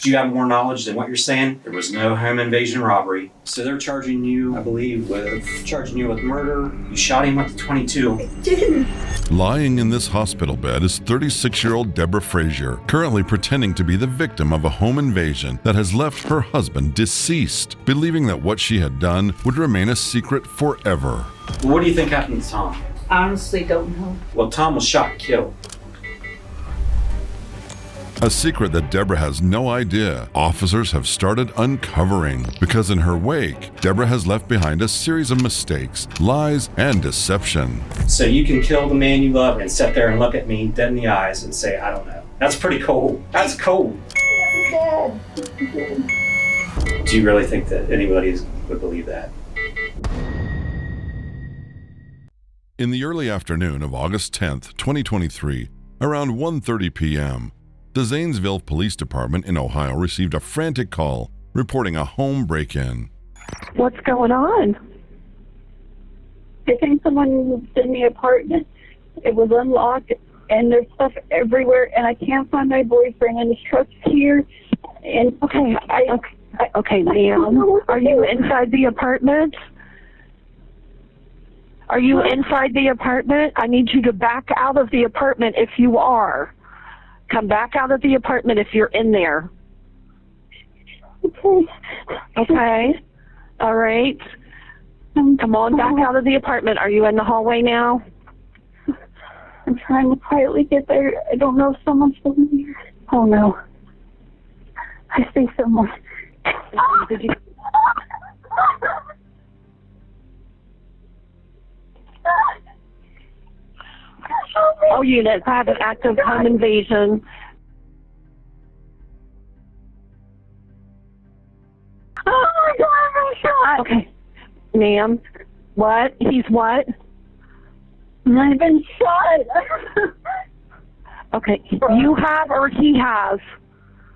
Do you have more knowledge than what you're saying? There was no home invasion robbery. So they're charging you, I believe, with murder. You shot him with the .22. I didn't. Lying in this hospital bed is 36-year-old Deborah Frazier, currently pretending to be the victim of a home invasion that has left her husband deceased, believing that what she had done would remain a secret forever. What do you think happened to Tom? Honestly, don't know. Well, Tom was shot and killed. A secret that Deborah has no idea officers have started uncovering, because in her wake, Deborah has left behind a series of mistakes, lies, and deception. So you can kill the man you love and sit there and look at me dead in the eyes and say, I don't know. That's pretty cold. That's cold. Dad. Do you really think that anybody would believe that? In the early afternoon of August 10th, 2023, around 1:30 p.m., the Zanesville Police Department in Ohio received a frantic call reporting a home break-in. What's going on? I think someone moved in the apartment. It was unlocked, and there's stuff everywhere, and I can't find my boyfriend, and his truck's here. And Okay, ma'am. Are you inside the apartment? Are you inside the apartment? I need you to back out of the apartment if you are. Come back out of the apartment if you're in there. Okay. All right. Come on back out of the apartment. Are you in the hallway now? I'm trying to quietly get there. I don't know if someone's still in here. Oh, no. I see someone. Did you? All units have an active home invasion. Oh, my God, I'm shot. Okay. Ma'am, what? He's what? I've been shot. Okay. You have or he has?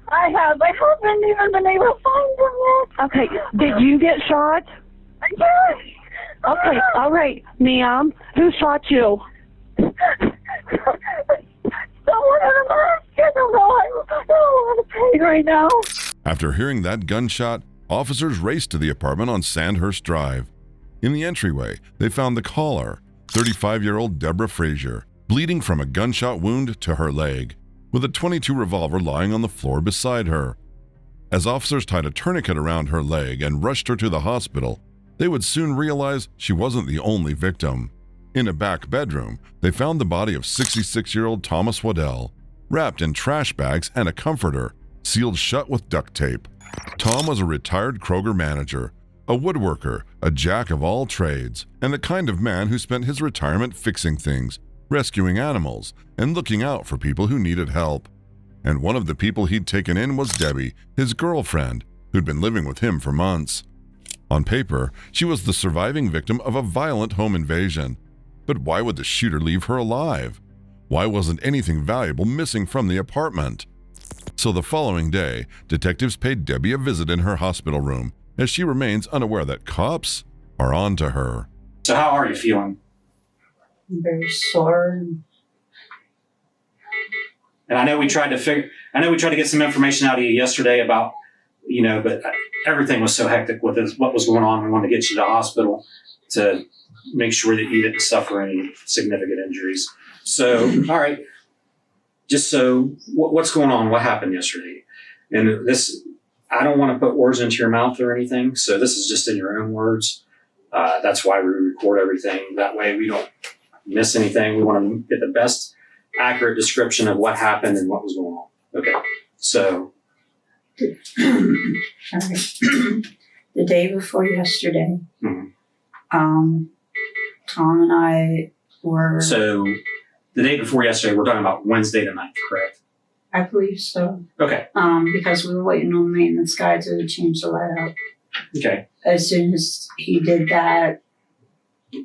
I have. I haven't even been able to find him yet. Okay. Did you get shot? Yes. Okay. All right. Ma'am, who shot you? Someone in the mask. I don't know. I don't want to pay right now. After hearing that gunshot, officers raced to the apartment on Sandhurst Drive. In the entryway, they found the caller, 35-year-old Deborah Frazier, bleeding from a gunshot wound to her leg, with a .22 revolver lying on the floor beside her. As officers tied a tourniquet around her leg and rushed her to the hospital, they would soon realize she wasn't the only victim. In a back bedroom, they found the body of 66-year-old Thomas Waddell, wrapped in trash bags and a comforter, sealed shut with duct tape. Tom was a retired Kroger manager, a woodworker, a jack of all trades, and the kind of man who spent his retirement fixing things, rescuing animals, and looking out for people who needed help. And one of the people he'd taken in was Debbie, his girlfriend, who'd been living with him for months. On paper, she was the surviving victim of a violent home invasion. But why would the shooter leave her alive? Why wasn't anything valuable missing from the apartment? So the following day, detectives paid Debbie a visit in her hospital room, as she remains unaware that cops are on to her. So how are you feeling? I'm very sore. And I know we tried to get some information out of you yesterday about, but everything was so hectic with what was going on. We wanted to get you to the hospital to make sure that you didn't suffer any significant injuries. So, all right, just so what's going on? What happened yesterday? And this, I don't want to put words into your mouth or anything. So this is just in your own words. That's why we record everything. That way we don't miss anything. We want to get the best accurate description of what happened and what was going on. Okay. So. All right. The day before yesterday, Tom and I were... So, the day before yesterday, we're talking about Wednesday the 9th, correct? I believe so. Okay. Because we were waiting on the maintenance guy to change the light out. Okay. As soon as he did that,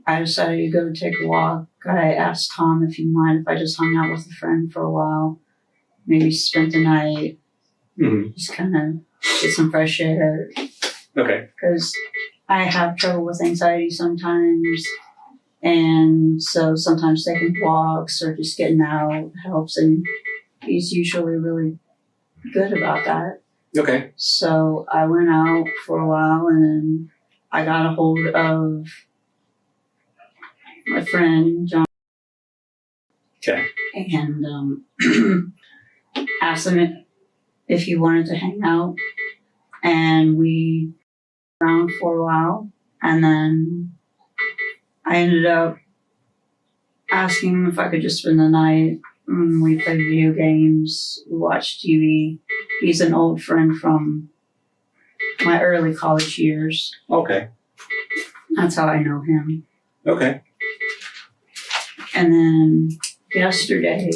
I decided to go take a walk. I asked Tom if he'd mind if I just hung out with a friend for a while. Maybe spent the night. Just kind of get some fresh air. Okay. Because I have trouble with anxiety sometimes. And so sometimes taking walks or just getting out helps. And he's usually really good about that. Okay. So I went out for a while, and then I got a hold of my friend John, Okay. and asked him if he wanted to hang out, and we around for a while, and then I ended up asking him if I could just spend the night. We played video games, we watched TV. He's an old friend from my early college years. Okay. That's how I know him. Okay. And then yesterday,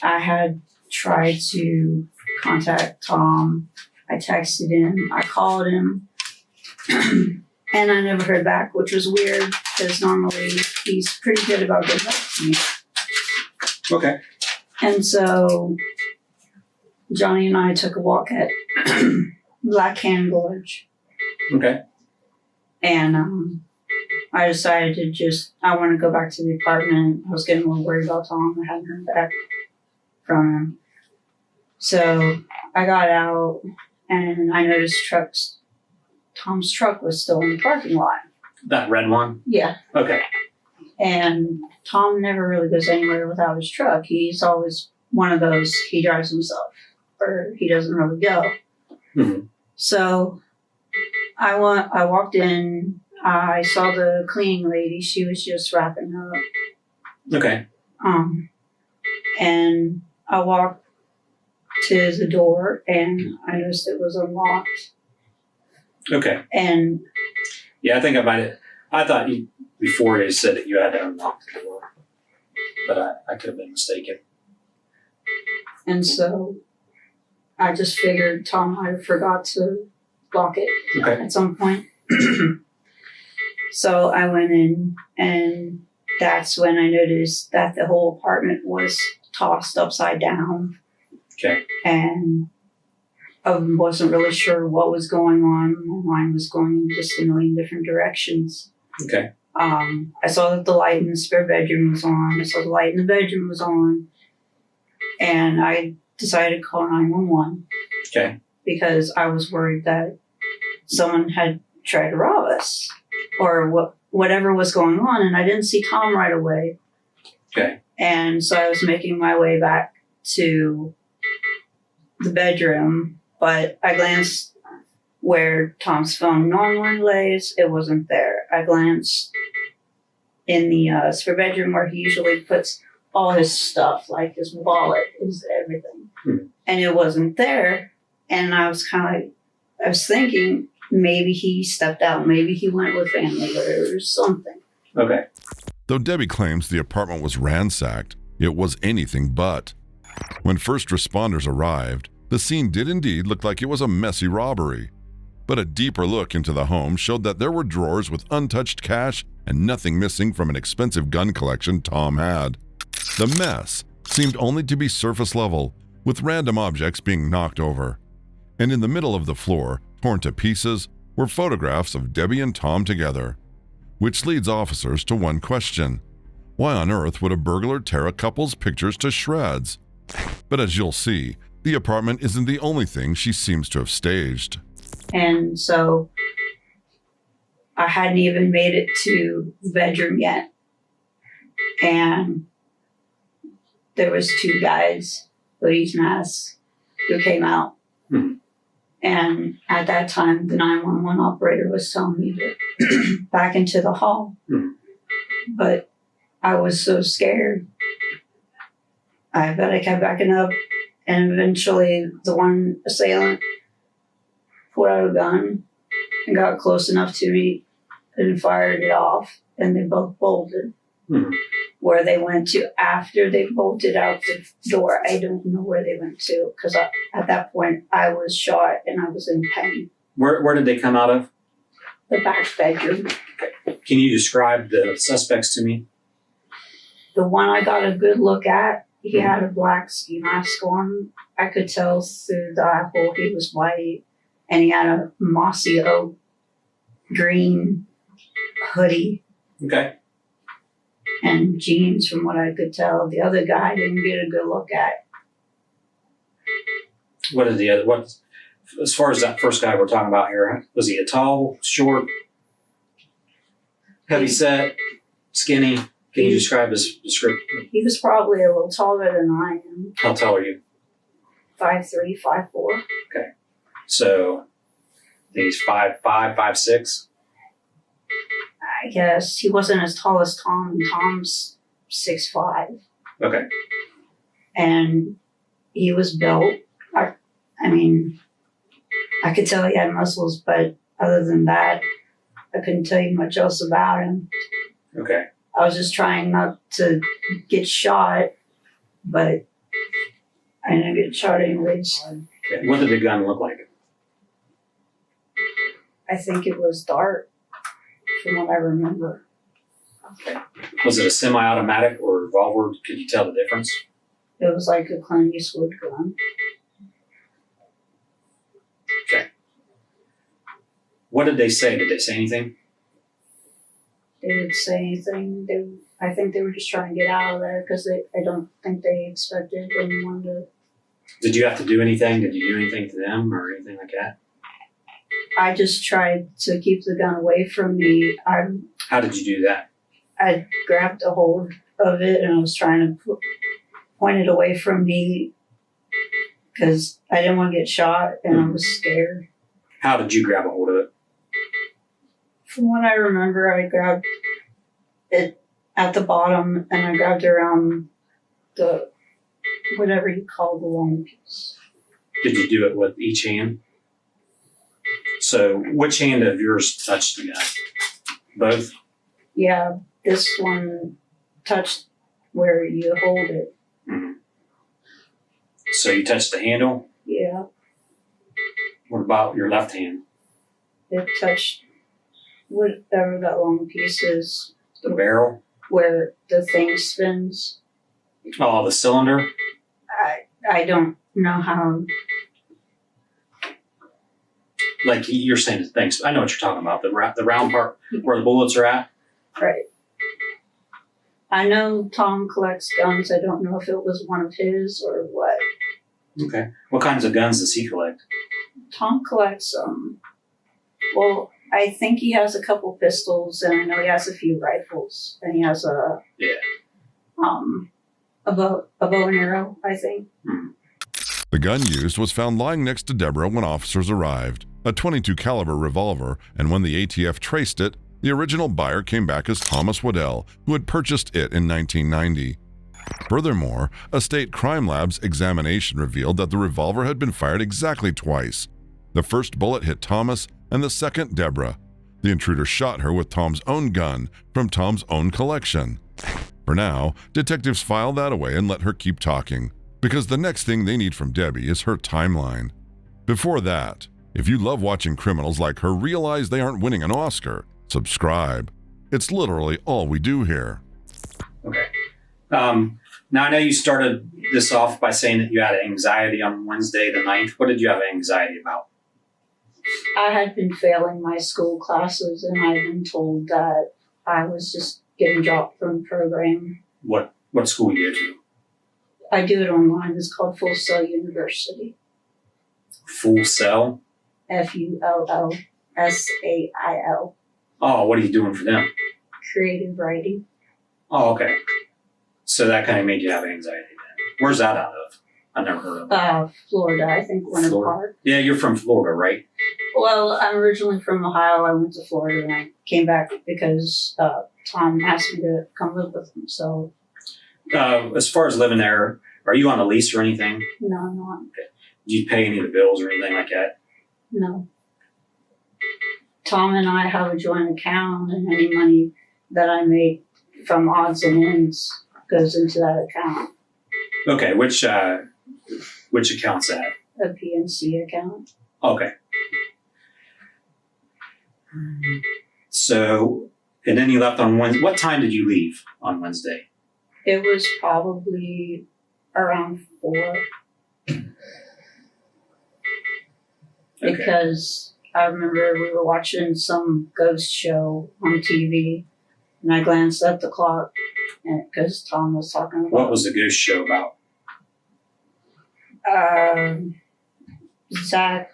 I had tried to contact Tom. I texted him, I called him, and I never heard back, which was weird because normally he's pretty good about getting back to me. Okay. And so Johnny and I took a walk at Black Hand Gorge, Okay. and I decided I want to go back to the apartment. I was getting a little worried about Tom. I hadn't heard back from him. So I got out, and I noticed Tom's truck was still in the parking lot. That red one? Yeah. Okay. And Tom never really goes anywhere without his truck. He's always one of those, he drives himself, or he doesn't really go. Mm-hmm. So I walked in, I saw the cleaning lady. She was just wrapping up. Okay. And I walked to the door, and I noticed it was unlocked. Okay. And yeah, I think I thought before you said that you had to unlock the door, but I could have been mistaken. And so I just figured Tom might have forgot to lock it at some point. So I went in, and that's when I noticed that the whole apartment was tossed upside down. Okay. And I wasn't really sure what was going on. My mind was going in just a million different directions. Okay. I saw that the light in the spare bedroom was on. I saw the light in the bedroom was on. And I decided to call 911. Okay. Because I was worried that someone had tried to rob us, or whatever was going on. And I didn't see Tom right away. Okay. And so I was making my way back to the bedroom, but I glanced where Tom's phone normally lays. It wasn't there. I glanced in the spare bedroom where he usually puts all his stuff, like his wallet, his everything. And it wasn't there. And I was thinking maybe he stepped out, maybe he went with family or something. Okay. Though Debbie claims the apartment was ransacked, it was anything but. When first responders arrived, the scene did indeed look like it was a messy robbery. But a deeper look into the home showed that there were drawers with untouched cash and nothing missing from an expensive gun collection Tom had. The mess seemed only to be surface level, with random objects being knocked over. And in the middle of the floor, torn to pieces, were photographs of Debbie and Tom together. Which leads officers to one question. Why on earth would a burglar tear a couple's pictures to shreds? But as you'll see, the apartment isn't the only thing she seems to have staged. And so I hadn't even made it to the bedroom yet. And there was two guys, hoodies, masks, who came out. And at that time, the 911 operator was telling me to back into the hall. But I was so scared. I kept backing up. And eventually, the one assailant pulled out a gun and got close enough to me and fired it off. And they both bolted. Where they went to after they bolted out the door, I don't know where they went to, because at that point I was shot and I was in pain. Where did they come out of? The back bedroom. Can you describe the suspects to me? The one I got a good look at, he had a black ski mask on. I could tell through the eyehole he was white, and he had a mossy oak green hoodie. Okay. And jeans, from what I could tell. The other guy I didn't get a good look at. What did the other? What as far as that first guy we're talking about here? Was he a tall, short, heavy set, skinny? Can you describe his description? He was probably a little taller than I am. How tall are you? 5'3", 5'4". So I think he's 5'5", 5'6". I guess he wasn't as tall as Tom, and Tom's 6'5". Okay. And he was built. I mean, I could tell he had muscles, but other than that, I couldn't tell you much else about him. Okay. I was just trying not to get shot, but I didn't get shot anyways. Okay. What did the gun look like? I think it was dark, from what I remember. Okay. Was it a semi-automatic or a revolver? Could you tell the difference? It was like a Clint Eastwood gun. Okay. What did they say? Did they say anything? They didn't say anything. I think they were just trying to get out of there because I don't think they expected anyone to. Did you have to do anything? Did you do anything to them or anything like that? I just tried to keep the gun away from me. How did you do that? I grabbed a hold of it and I was trying to point it away from me because I didn't want to get shot and I was scared. How did you grab a hold of it? From what I remember, I grabbed it at the bottom and I grabbed around the, whatever you call the long piece. Did you do it with each hand? So which hand of yours touched the gun? Both? Yeah, this one touched where you hold it. Mm-hmm. So you touched the handle? Yeah, What about your left hand? it touched whatever that long piece is, The barrel? where the thing spins. Oh, the cylinder? I don't know how. Like you're saying things. I know what you're talking about. The round part where the bullets are at. Right. I know Tom collects guns. I don't know if it was one of his or what. Okay. What kinds of guns does he collect? Tom collects well, I think he has a couple pistols and I know he has a few rifles and he has a bow and arrow, I think. The gun used was found lying next to Deborah when officers arrived, a .22 caliber revolver, and when the ATF traced it, the original buyer came back as Thomas Waddell, who had purchased it in 1990. Furthermore, a state crime lab's examination revealed that the revolver had been fired exactly twice. The first bullet hit Thomas and the second Deborah. The intruder shot her with Tom's own gun from Tom's own collection. For now, detectives file that away and let her keep talking, because the next thing they need from Debbie is her timeline. Before that, if you love watching criminals like her realize they aren't winning an Oscar, subscribe. It's literally all we do here. Okay. Now I know you started this off by saying that you had anxiety on Wednesday the 9th. What did you have anxiety about? I had been failing my school classes and I'd been told that I was just getting dropped from the program. What school you go to? I do it online. It's called Full Sail University. Full Sail? FULLSAIL. Oh, what are you doing for them? Creative writing. Oh, okay. So that kind of made you have anxiety then. Where's that out of? I've never heard of it. Florida, I think Winter Florida. Park. Yeah, you're from Florida, right? Well, I'm originally from Ohio. I went to Florida and I came back because Tom asked me to come live with him. So, As far as living there, are you on a lease or anything? no, I'm not. Do you pay any of the bills or anything like that? No. Tom and I have a joint account and any money that I make from odds and ends goes into that account. Okay, which account's that? A PNC account. Okay. So, and then you left on Wednesday. What time did you leave on Wednesday? It was probably around 4 Okay. because I remember we were watching some ghost show on TV and I glanced at the clock because Tom was talking about What was the ghost show about? Zach.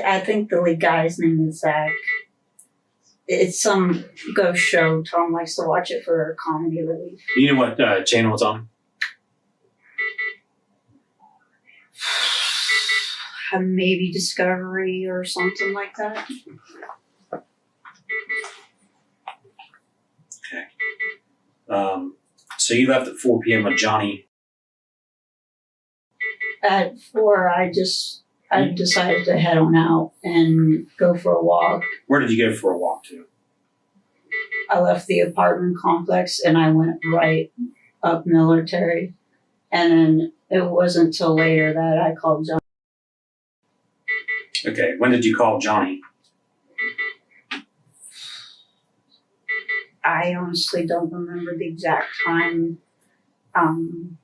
I think the lead guy's name is Zach. It's some ghost show. Tom likes to watch it for comedy relief. You know what channel it's on? Maybe Discovery or something like that. So you left at 4 p.m. with Johnny. At 4, I decided to head on out and go for a walk. Where did you go for a walk to? I left the apartment complex and I went right up Military. And then it wasn't till later that I called John. Okay, when did you call Johnny? I honestly don't remember the exact time. I'm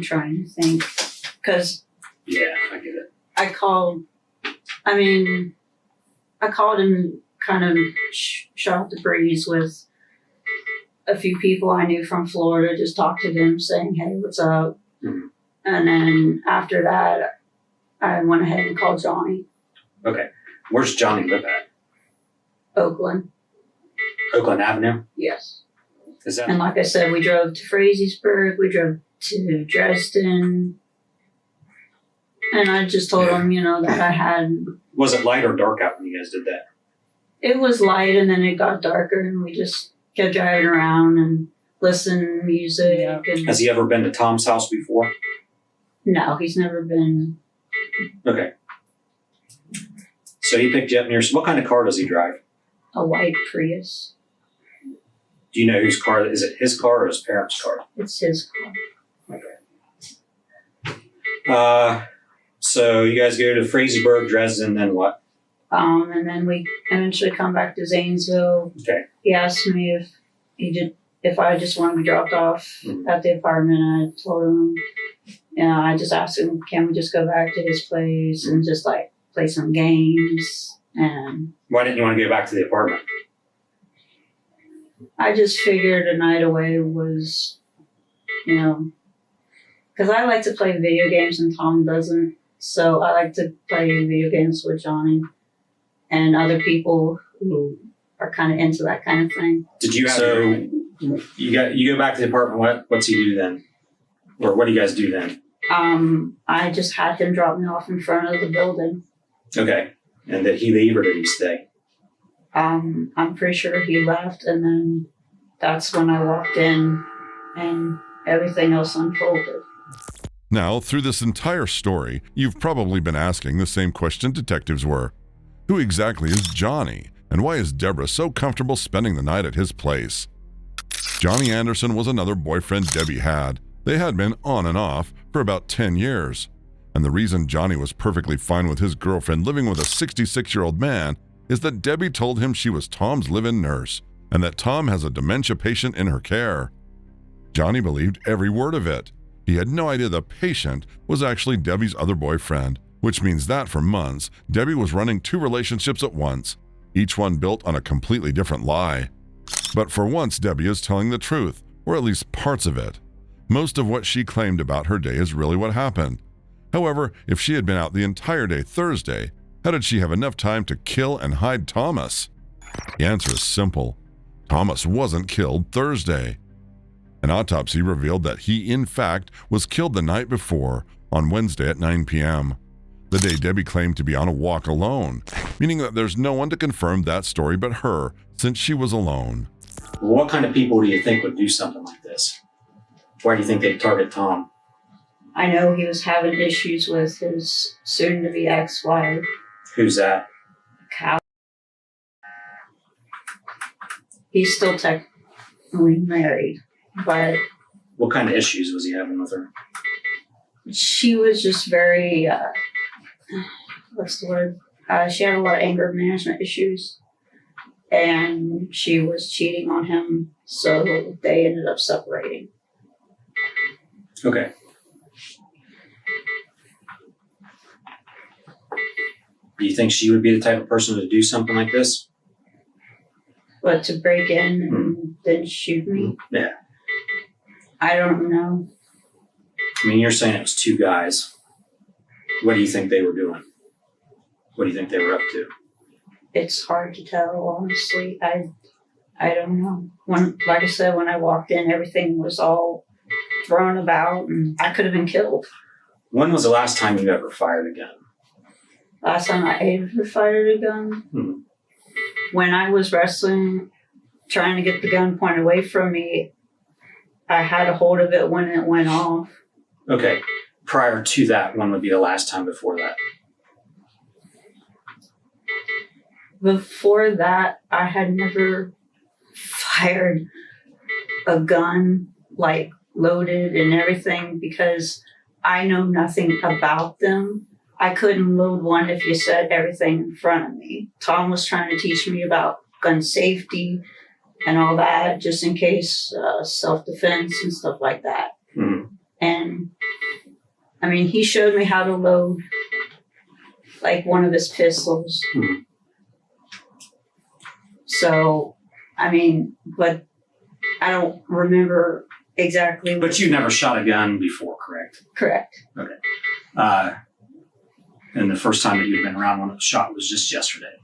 trying to think. Because Yeah, I get it. I called and kind of shot the breeze with a few people I knew from Florida, just talked to them saying, hey, what's up? Mhm. And then after that, I went ahead and called Johnny. Okay, where's Johnny live at? Oakland, Oakland Avenue? yes. Is that And like I said, we drove to Fraziesburg, we drove to Dresden. And I just told him, that I had, was it light or dark out when you guys did that? it was light and then it got darker and we just kept driving around and listening to music. And Has he ever been to Tom's house before? no, he's never been. Okay. So he picked you up near. What kind of car does he drive? A white Prius. Do you know whose car? Is it his car or his parents' car? It's his car. So you guys go to Fraziesburg, Dresden, then what? And then we eventually come back to Zanesville. Okay. He asked me if I just wanted to be dropped off at the apartment. I told him, I just asked him, can we just go back to his place and just like play some games? And Why didn't you want to go back to the apartment? I just figured a night away was, because I like to play video games and Tom doesn't. So I like to play video games with Johnny and other people who are kind of into that kind of thing. Did you have you go back to the apartment? What's he do then? Or what do you guys do then? I just had him drop me off in front of the building. Okay. And did he leave or did he stay? I'm pretty sure he left, and then that's when I walked in and everything else unfolded. Now, through this entire story, you've probably been asking the same question detectives were. Who exactly is Johnny, and why is Deborah so comfortable spending the night at his place? Johnny Anderson was another boyfriend Debbie had. They had been on and off for about 10 years. And the reason Johnny was perfectly fine with his girlfriend living with a 66-year-old man is that Debbie told him she was Tom's live-in nurse and that Tom has a dementia patient in her care. Johnny believed every word of it. He had no idea the patient was actually Debbie's other boyfriend, which means that for months, Debbie was running 2 relationships at once, each one built on a completely different lie. But for once, Debbie is telling the truth, or at least parts of it. Most of what she claimed about her day is really what happened. However, if she had been out the entire day Thursday, how did she have enough time to kill and hide Thomas? The answer is simple. Thomas wasn't killed Thursday. An autopsy revealed that he, in fact, was killed the night before, on Wednesday at 9 p.m., the day Debbie claimed to be on a walk alone, meaning that there's no one to confirm that story but her, since she was alone. What kind of people do you think would do something like this? Why do you think they'd target Tom? I know he was having issues with his soon-to-be ex-wife, Who's that? Cal. He's still technically married, but What kind of issues was he having with her? she was just very, what's the word? She had a lot of anger management issues, and she was cheating on him, so they ended up separating. Okay. Do you think she would be the type of person to do something like this? But to break in and then shoot me, Yeah. I don't know. I mean, you're saying it was two guys. What do you think they were doing? What do you think they were up to? It's hard to tell, honestly. I don't know. Like I said, when I walked in, everything was all thrown about, and I could have been killed. When was the last time you ever fired a gun? Last time I ever fired a gun? When I was wrestling, trying to get the gun pointed away from me, I had a hold of it when it went off. Okay. Prior to that, when would be the last time before that? Before that, I had never fired a gun, like loaded and everything, because I know nothing about them. I couldn't load one if you said everything in front of me. Tom was trying to teach me about gun safety and all that, just in case, self-defense and stuff like that. And I mean, he showed me how to load like one of his pistols. So, I mean, but I don't remember exactly. But you never shot a gun before, correct? Correct. Okay. And the first time that you'd been around when it was shot was just yesterday,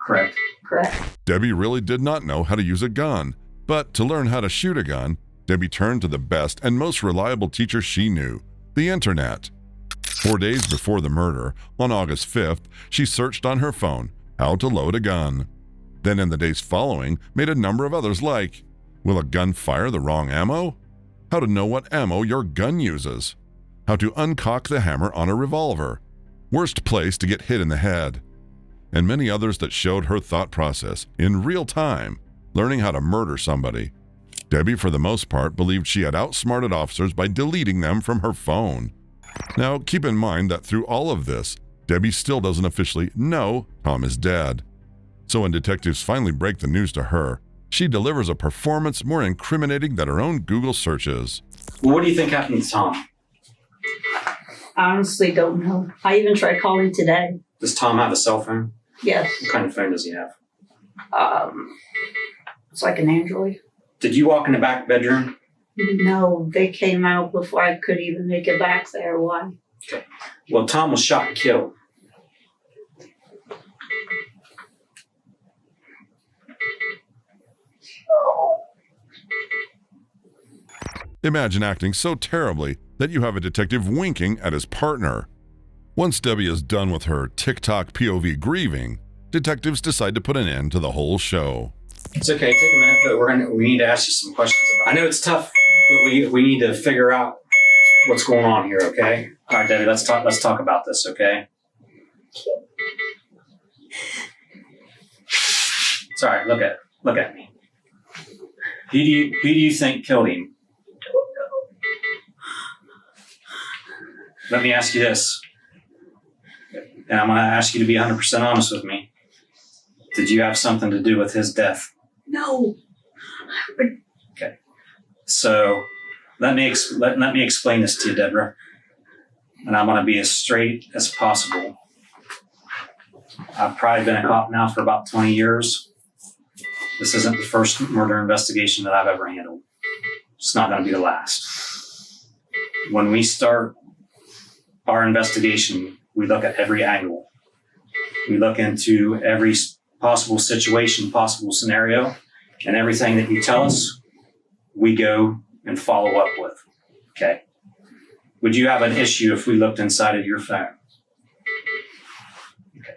correct? Correct. Debbie really did not know how to use a gun, but to learn how to shoot a gun, Debbie turned to the best and most reliable teacher she knew, the internet. 4 days before the murder, on August 5th, she searched on her phone how to load a gun. Then in the days following, made a number of others like, will a gun fire the wrong ammo? How to know what ammo your gun uses? How to uncock the hammer on a revolver? Worst place to get hit in the head? And many others that showed her thought process in real time, learning how to murder somebody. Debbie, for the most part, believed she had outsmarted officers by deleting them from her phone. Now, keep in mind that through all of this, Debbie still doesn't officially know Tom is dead. So when detectives finally break the news to her, she delivers a performance more incriminating than her own Google searches. Well, what do you think happened to Tom? I honestly don't know. I even tried calling today. Does Tom have a cell phone? Yes. What kind of phone does he have? It's like an Android. Did you walk in the back bedroom? No, they came out before I could even make it back there. Why? Okay. Well, Tom was shot and killed. Imagine acting so terribly that you have a detective winking at his partner. Once Debbie is done with her TikTok POV grieving, detectives decide to put an end to the whole show. It's okay, take a minute, but we need to ask you some questions about it. I know it's tough, but we need to figure out what's going on here, okay? All right, Debbie, let's talk about this, okay? Sorry, look at me. Who do you think killed him? Let me ask you this, and I'm going to ask you to be 100% honest with me. Did you have something to do with his death? No. Okay. So let me explain this to you, Deborah, and I'm going to be as straight as possible. I've probably been a cop now for about 20 years. This isn't the first murder investigation that I've ever handled. It's not going to be the last. When we start our investigation, we look at every angle. We look into every possible situation, possible scenario, and everything that you tell us, we go and follow up with. Okay. Would you have an issue if we looked inside of your phone? Okay.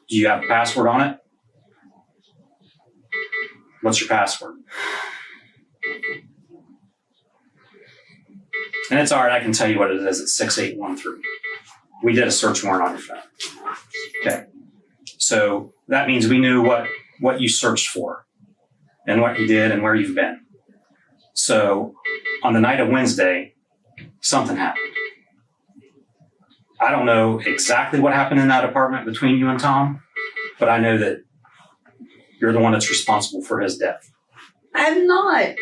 Do you have a password on it? What's your password? And it's all right, I can tell you what it is. It's 6813. We did a search warrant on your phone. Okay. So that means we knew what you searched for and what you did and where you've been. So on the night of Wednesday, something happened. I don't know exactly what happened in that apartment between you and Tom, but I know that you're the one that's responsible for his death. I'm not.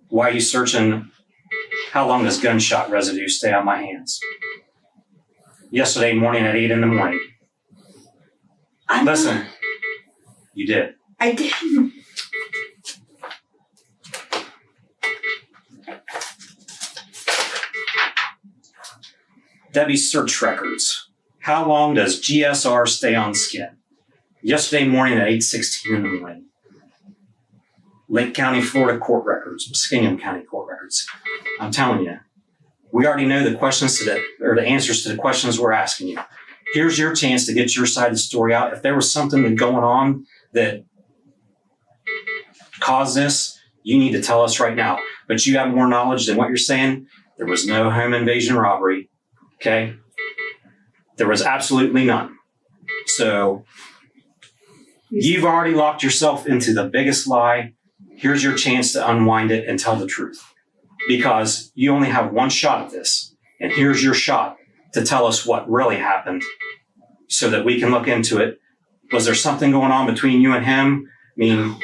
Why are you searching? How long does gunshot residue stay on my hands? Yesterday morning at 8 a.m. Listen, you did. I didn't. Debbie's search records. How long does GSR stay on skin? Yesterday morning at 8:16 in the morning. Lake County, Florida court records, Muskingum County court records. I'm telling you, we already know the questions or the answers to the questions we're asking you. Here's your chance to get your side of the story out. If there was something going on that caused this, you need to tell us right now. But you have more knowledge than what you're saying. There was no home invasion robbery. Okay? There was absolutely none. So you've already locked yourself into the biggest lie. Here's your chance to unwind it and tell the truth. Because you only have one shot at this. And here's your shot to tell us what really happened so that we can look into it. Was there something going on between you and him? I mean,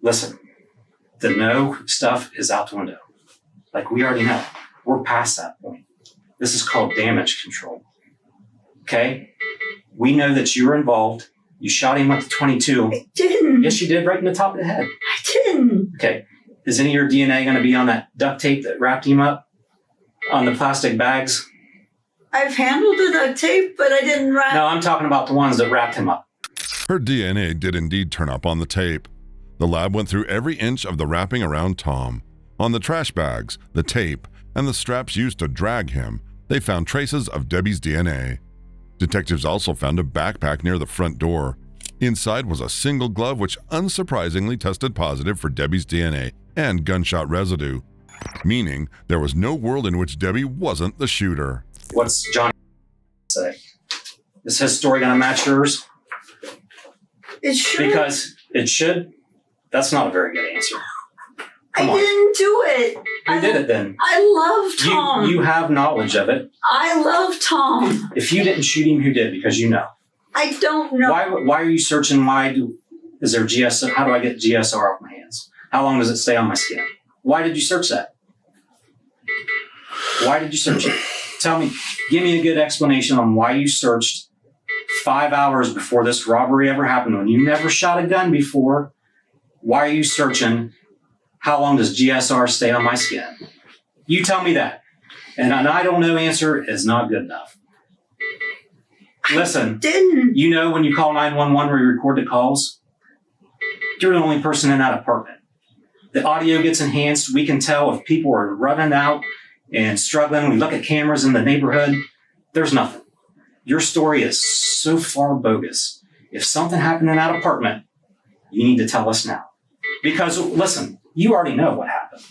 listen, the no stuff is out the window. Like we already know. We're past that point. This is called damage control. Okay? We know that you were involved. You shot him with the .22. I didn't. Yes, you did, right in the top of the head. I didn't. Okay. Is any of your DNA going to be on that duct tape that wrapped him up? On the plastic bags? I've handled the duct tape, but I didn't wrap. No, I'm talking about the ones that wrapped him up. Her DNA did indeed turn up on the tape. The lab went through every inch of the wrapping around Tom. On the trash bags, the tape, and the straps used to drag him, they found traces of Debbie's DNA. Detectives also found a backpack near the front door. Inside was a single glove which unsurprisingly tested positive for Debbie's DNA and gunshot residue, meaning there was no world in which Debbie wasn't the shooter. What's Johnny say? Is his story going to match yours? It should. Because it should? That's not a very good answer. Come on. didn't do it. Who did it then? I love Tom. You have knowledge of it. I love Tom. If you didn't shoot him, who did? Because you know. I don't know. Why are you searching? Is there GSR? How do I get GSR off my hands? How long does it stay on my skin? Why did you search that? Why did you search it? Tell me, give me a good explanation on why you searched 5 hours before this robbery ever happened when you never shot a gun before. Why are you searching? How long does GSR stay on my skin? You tell me that. And an I don't know answer is not good enough. Listen, Didn't. you know when you call 911 where you record the calls? You're the only person in that apartment. The audio gets enhanced. We can tell if people are running out and struggling. We look at cameras in the neighborhood. There's nothing. Your story is so far bogus. If something happened in that apartment, you need to tell us now. Because, listen, you already know what happened.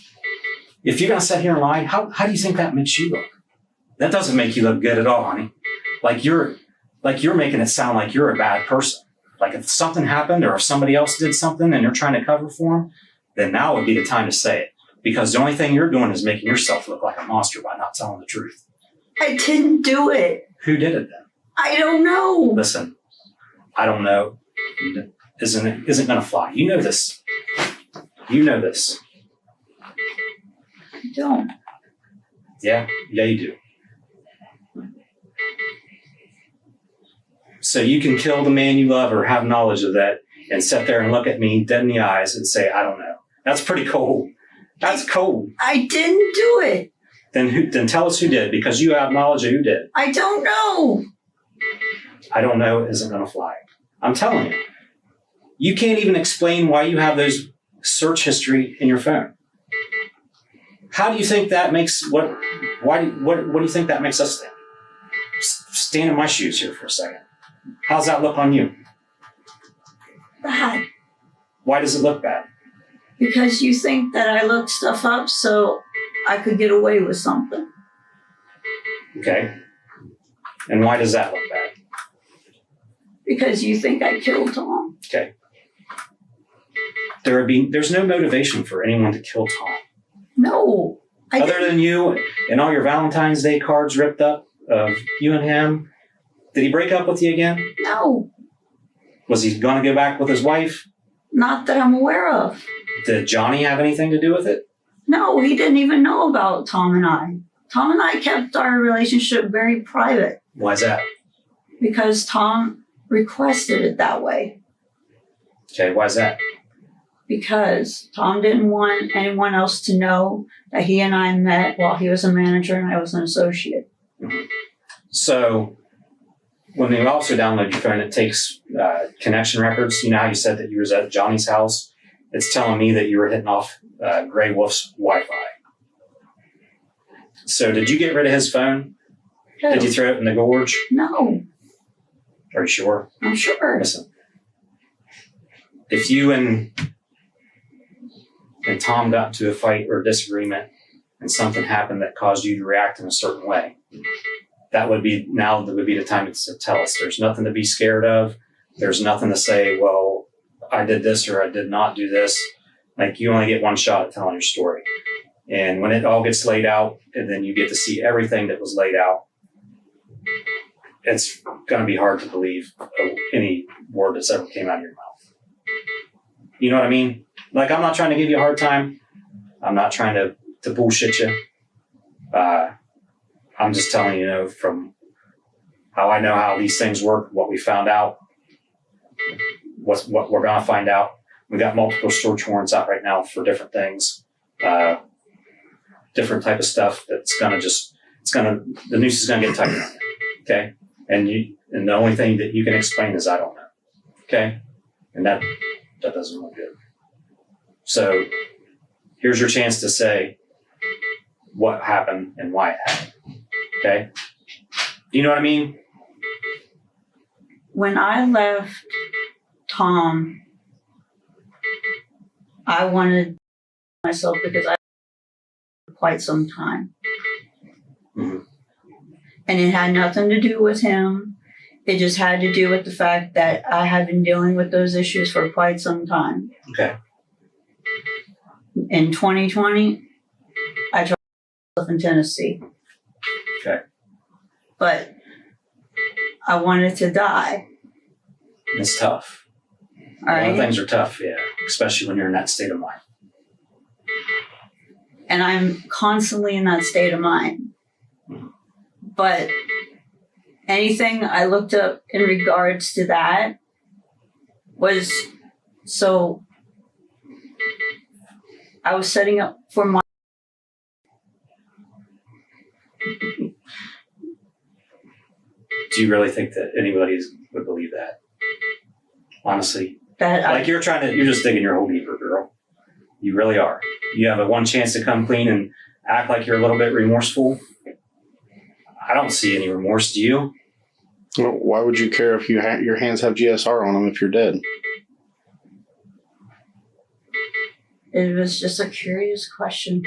If you're going to sit here and lie, how do you think that makes you look? That doesn't make you look good at all, honey. Like you're making it sound like you're a bad person. Like if something happened or if somebody else did something and you're trying to cover for them, then now would be the time to say it. Because the only thing you're doing is making yourself look like a monster by not telling the truth. I didn't do it. Who did it then? I don't know. Listen, I don't know. Isn't going to fly. You know this. You know this. I don't. Yeah, you do. So you can kill the man you love or have knowledge of that and sit there and look at me dead in the eyes and say, I don't know. That's pretty cold. That's cold. I didn't do it. Then tell us who did, because you have knowledge of who did. I don't know. I don't know isn't going to fly. I'm telling you. You can't even explain why you have those search history in your phone. How do you think that makes what do you think that makes us think? Stand in my shoes here for a second. How's that look on you? Bad. Why does it look bad? Because you think that I looked stuff up so I could get away with something. Okay. And why does that look bad? Because you think I killed Tom. Okay. There's no motivation for anyone to kill Tom. No. Other than you and all your Valentine's Day cards ripped up of you and him. Did he break up with you again? No. Was he going to go back with his wife? Not that I'm aware of. Did Johnny have anything to do with it? No, he didn't even know about Tom and I. Tom and I kept our relationship very private. Why's that? Because Tom requested it that way. Okay, why's that? Because Tom didn't want anyone else to know that he and I met while he was a manager and I was an associate. So when the officer downloads your phone, it takes connection records. You know how you said that you was at Johnny's house? It's telling me that you were hitting off Gray Wolf's Wi-Fi. So did you get rid of his phone? No. Did you throw it in the gorge? No, Are you sure? I'm sure. Listen, if you and Tom got into a fight or a disagreement and something happened that caused you to react in a certain way, that would be the time to tell us. There's nothing to be scared of. There's nothing to say, well, I did this or I did not do this. Like, you only get one shot at telling your story. And when it all gets laid out and then you get to see everything that was laid out, it's going to be hard to believe any word that's ever came out of your mouth. You know what I mean? Like, I'm not trying to give you a hard time. I'm not trying to bullshit you. I'm just telling you, from how I know how these things work, what we found out, what we're going to find out. We got multiple search warrants out right now for different things, different type of stuff that's going to the noose is going to get tighter on you. Okay. And the only thing that you can explain is, I don't know. Okay. And that doesn't look good. So here's your chance to say what happened and why it happened. Okay. You know what I mean? When I left Tom, I wanted myself because I for quite some time. Mm-hmm. And it had nothing to do with him. It just had to do with the fact that I had been dealing with those issues for quite some time. Okay. In 2020, I tried myself in Tennessee. Okay. But I wanted to die. It's tough. All A lot right. of things are tough, yeah, especially when you're in that state of mind. And I'm constantly in that state of mind. But anything I looked up in regards to that was, so I was setting up for my. Do you really think that anybody would believe that? Honestly, That you're just digging your hole deeper, girl. You really are. You have a one chance to come clean and act like you're a little bit remorseful. I don't see any remorse. Do you? Well, why would you care if your hands have GSR on them if you're dead? It was just a curious question.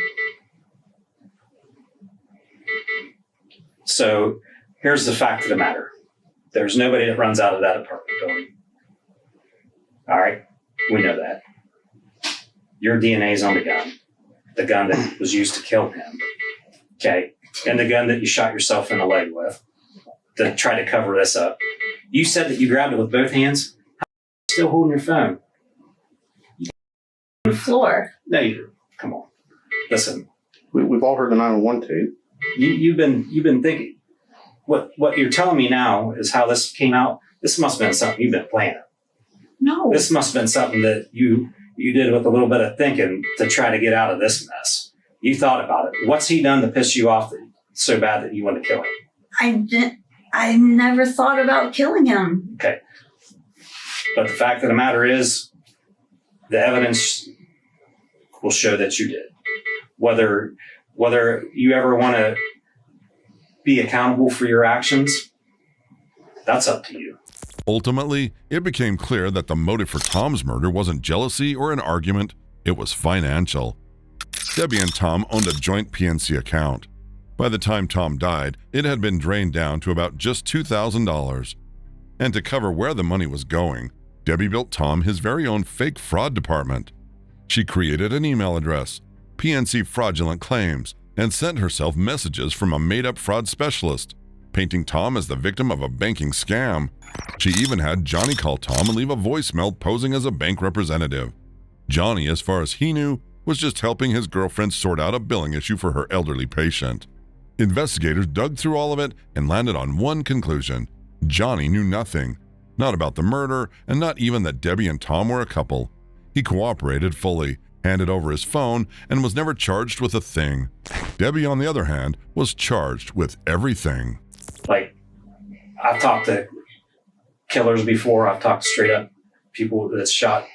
So here's the fact of the matter. There's nobody that runs out of that apartment building. All right? We know that. Your DNA's on the gun that was used to kill him. Okay? And the gun that you shot yourself in the leg with to try to cover this up. You said that you grabbed it with both hands. How are you still holding your phone? The floor. No, you didn't. Come on. Listen. We've all heard the 911 tape. You've been thinking. What you're telling me now is how this came out. This must have been something you've been planning. No. This must have been something that you did with a little bit of thinking to try to get out of this mess. You thought about it. What's he done to piss you off so bad that you want to kill him? I never thought about killing him. Okay. But the fact of the matter is, the evidence will show that you did. Whether you ever want to be accountable for your actions, that's up to you. Ultimately, it became clear that the motive for Tom's murder wasn't jealousy or an argument, it was financial. Debbie and Tom owned a joint PNC account. By the time Tom died, it had been drained down to about just $2,000. And to cover where the money was going, Debbie built Tom his very own fake fraud department. She created an email address, PNC Fraudulent Claims, and sent herself messages from a made-up fraud specialist, painting Tom as the victim of a banking scam. She even had Johnny call Tom and leave a voicemail posing as a bank representative. Johnny, as far as he knew, was just helping his girlfriend sort out a billing issue for her elderly patient. Investigators dug through all of it and landed on one conclusion. Johnny knew nothing. Not about the murder, and not even that Debbie and Tom were a couple. He cooperated fully, handed over his phone, and was never charged with a thing. Debbie, on the other hand, was charged with everything. Like, I've talked to killers before. I've talked to straight up people that shot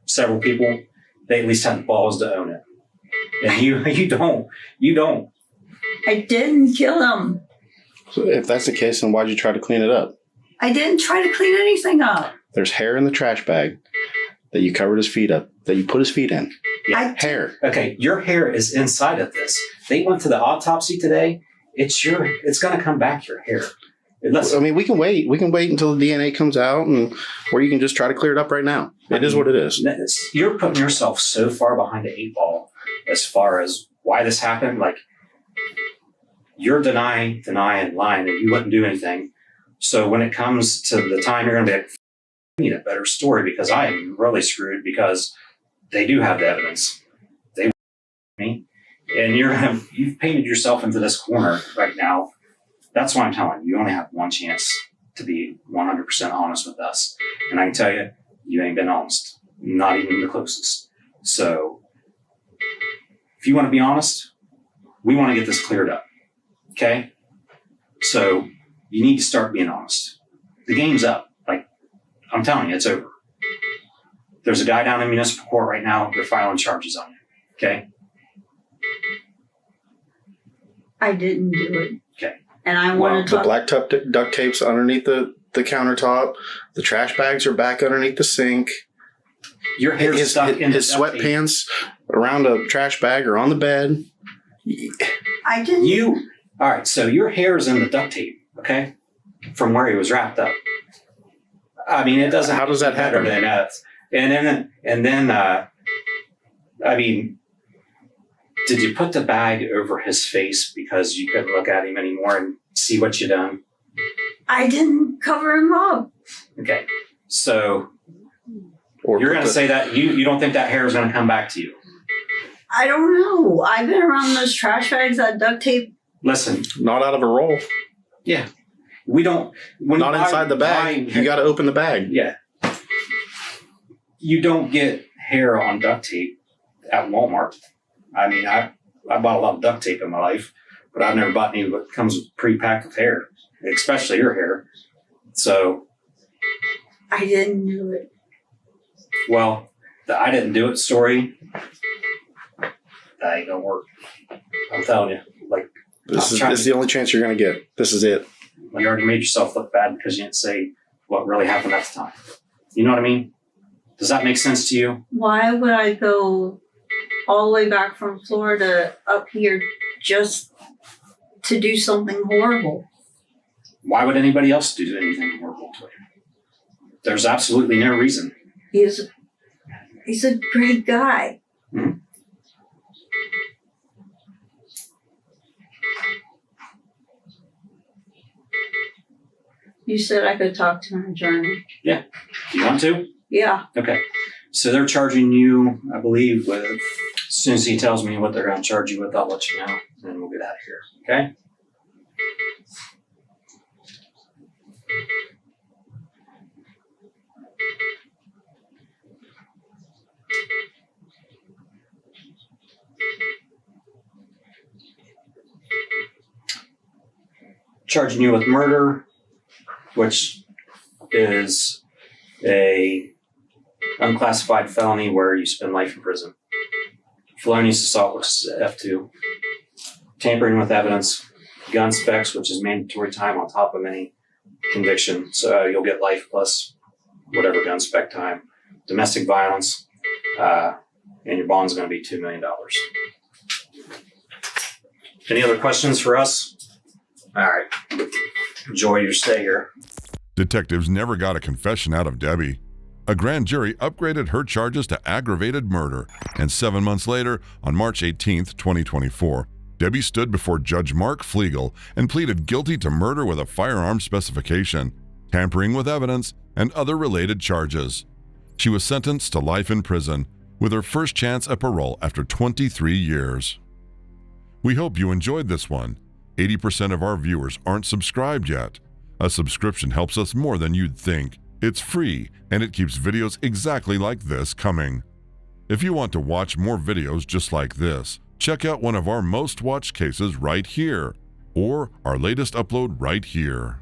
several people. They at least had the balls to own it. And you don't. I didn't kill him. So if that's the case, then why'd you try to clean it up? I didn't try to clean anything up. There's hair in the trash bag that you covered his feet up, that you put his feet in. Yeah. Hair. Okay, your hair is inside of this. They went to the autopsy today. It's going to come back your hair. I mean, we can wait. We can wait until the DNA comes out, or you can just try to clear it up right now. It is what it is. You're putting yourself so far behind the 8-ball as far as why this happened. Like, you're denying, lying that you wouldn't do anything. So when it comes to the time, you're going to be like, I need a better story because I am really screwed because they do have the evidence. They me, and you've painted yourself into this corner right now. That's why I'm telling you, you only have one chance to be 100% honest with us. And I can tell you, you ain't been honest. Not even the closest. So if you want to be honest, we want to get this cleared up. Okay? So you need to start being honest. The game's up. Like, I'm telling you, it's over. There's a guy down in municipal court right now. They're filing charges on you. Okay? I didn't do it. Okay. And I wanted The black duct tape's underneath the countertop. The trash bags are back underneath the sink. Your hair's stuck in his sweatpants around a trash bag or on the bed. I didn't. All right, so your hair's in the duct tape, okay? From where he was wrapped up. I mean, it doesn't. How does that happen? And then, I mean, did you put the bag over his face because you couldn't look at him anymore and see what you done? I didn't cover him up. Okay, so you're going to say that you don't think that hair is going to come back to you? I don't know. I've been around those trash bags, that duct tape. Listen. Not out of a roll. Yeah. We don't. Not inside the bag. You got to open the bag. Yeah. You don't get hair on duct tape at Walmart. I mean, I bought a lot of duct tape in my life, but I've never bought any that comes pre-packed with hair, especially your hair. So. I didn't do it. Well, the I didn't do it story, that ain't gonna work. I'm telling you. Like, this is the only chance you're going to get. This is it. You already made yourself look bad because you didn't say what really happened at the time. You know what I mean? Does that make sense to you? Why would I go all the way back from Florida up here just to do something horrible? Why would anybody else do anything horrible to you? There's absolutely no reason. He's a great guy. Mm-hmm. You said I could talk to an attorney. Yeah. You want to? Yeah. Okay. So they're charging you, I believe, with, as soon as he tells me what they're going to charge you with, I'll let you know, and then we'll get out of here. Okay? Charging you with murder, which is a unclassified felony where you spend life in prison. Felonious assault, which is F2. Tampering with evidence. Gun specs, which is mandatory time on top of any conviction. So you'll get life plus whatever gun spec time. Domestic violence, and your bond's going to be $2 million. Any other questions for us? All right. Enjoy your stay here. Detectives never got a confession out of Debbie. A grand jury upgraded her charges to aggravated murder, and 7 months later, on March 18, 2024, Debbie stood before Judge Mark Flegel and pleaded guilty to murder with a firearm specification, tampering with evidence, and other related charges. She was sentenced to life in prison, with her first chance at parole after 23 years. We hope you enjoyed this one. 80% of our viewers aren't subscribed yet. A subscription helps us more than you'd think. It's free, and it keeps videos exactly like this coming. If you want to watch more videos just like this, check out one of our most watched cases right here, or our latest upload right here.